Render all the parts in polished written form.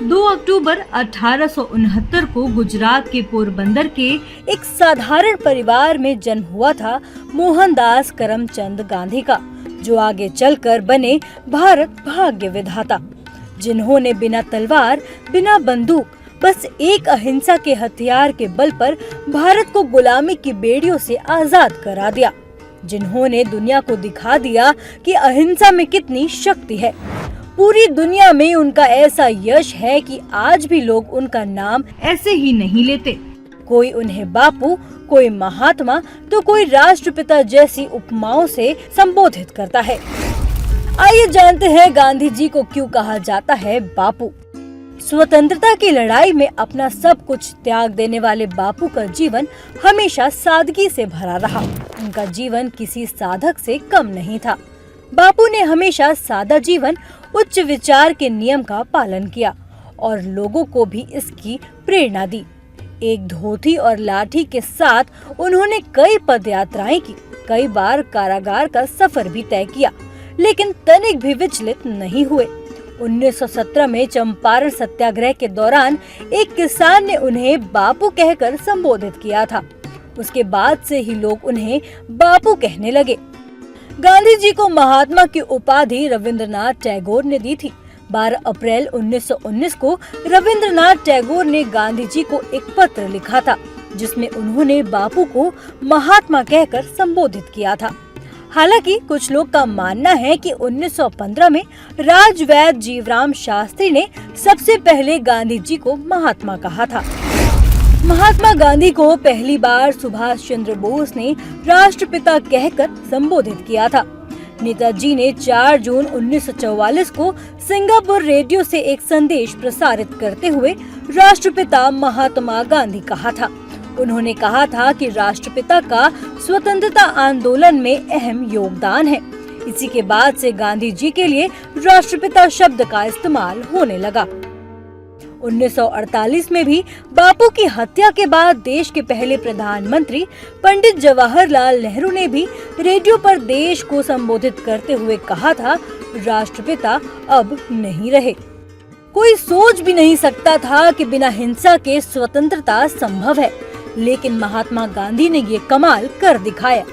2 अक्टूबर 1869 को गुजरात के पोरबंदर के एक साधारण परिवार में जन्म हुआ था मोहनदास करमचंद गांधी का, जो आगे चलकर बने भारत भाग्य विधाता, जिन्होंने बिना तलवार, बिना बंदूक, बस एक अहिंसा के हथियार के बल पर भारत को गुलामी की बेड़ियों से आजाद करा दिया, जिन्होंने दुनिया को दिखा दिया कि अहिंसा में कितनी शक्ति है। पूरी दुनिया में उनका ऐसा यश है कि आज भी लोग उनका नाम ऐसे ही नहीं लेते। कोई उन्हें बापू, कोई महात्मा, तो कोई राष्ट्रपिता जैसी उपमाओं से संबोधित करता है। आइए जानते हैं गांधी जी को क्यों कहा जाता है बापू। स्वतंत्रता की लड़ाई में अपना सब कुछ त्याग देने वाले बापू का जीवन हमेशा सादगी से भरा रहा। उनका जीवन किसी साधक से कम नहीं था। बापू ने हमेशा सादा जीवन, उच्च विचार के नियम का पालन किया और लोगों को भी इसकी प्रेरणा दी। एक धोती और लाठी के साथ उन्होंने कई पदयात्राएं की, कई बार कारागार का सफर भी तय किया, लेकिन तनिक भी विचलित नहीं हुए। 1917 में चंपारण सत्याग्रह के दौरान एक किसान ने उन्हें बापू कहकर संबोधित किया था। उसके बाद से ही लोग उन्हें बापू कहने लगे। गांधी जी को महात्मा की उपाधि रविंद्रनाथ टैगोर ने दी थी। 12 अप्रैल 1919 को रविंद्रनाथ टैगोर ने गांधी जी को एक पत्र लिखा था, जिसमें उन्होंने बापू को महात्मा कहकर संबोधित किया था। हालांकि कुछ लोग का मानना है कि 1915 में राजवैद्य जीवराम शास्त्री ने सबसे पहले गांधी जी को महात्मा कहा था। महात्मा गांधी को पहली बार सुभाष चंद्र बोस ने राष्ट्रपिता कहकर संबोधित किया था। नेताजी ने 4 जून 1944 को सिंगापुर रेडियो से एक संदेश प्रसारित करते हुए राष्ट्रपिता महात्मा गांधी कहा था। उन्होंने कहा था कि राष्ट्रपिता का स्वतंत्रता आंदोलन में अहम योगदान है। इसी के बाद से गांधी जी के लिए राष्ट्रपिता शब्द का इस्तेमाल होने लगा। 1948 में भी बापू की हत्या के बाद देश के पहले प्रधानमंत्री पंडित जवाहरलाल नेहरू ने भी रेडियो पर देश को संबोधित करते हुए कहा था, राष्ट्रपिता अब नहीं रहे। कोई सोच भी नहीं सकता था कि बिना हिंसा के स्वतंत्रता संभव है, लेकिन महात्मा गांधी ने ये कमाल कर दिखाया।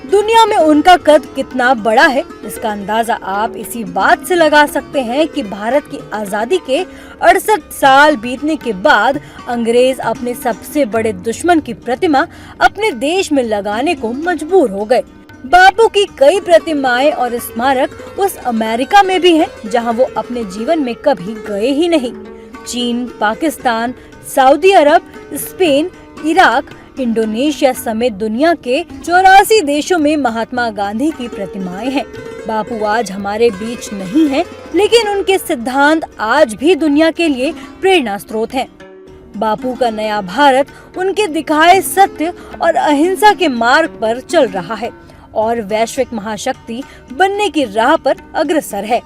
दुनिया में उनका कद कितना बड़ा है, इसका अंदाजा आप इसी बात से लगा सकते हैं कि भारत की आजादी के 68 साल बीतने के बाद अंग्रेज अपने सबसे बड़े दुश्मन की प्रतिमा अपने देश में लगाने को मजबूर हो गए। बापू की कई प्रतिमाएं और स्मारक उस अमेरिका में भी हैं, जहां वो अपने जीवन में कभी गए ही नहीं। चीन, पाकिस्तान, सऊदी अरब, स्पेन, इराक, इंडोनेशिया समेत दुनिया के 84 देशों में महात्मा गांधी की प्रतिमाएं हैं। बापू आज हमारे बीच नहीं हैं, लेकिन उनके सिद्धांत आज भी दुनिया के लिए प्रेरणा स्रोत हैं। बापू का नया भारत उनके दिखाए सत्य और अहिंसा के मार्ग पर चल रहा है और वैश्विक महाशक्ति बनने की राह पर अग्रसर है।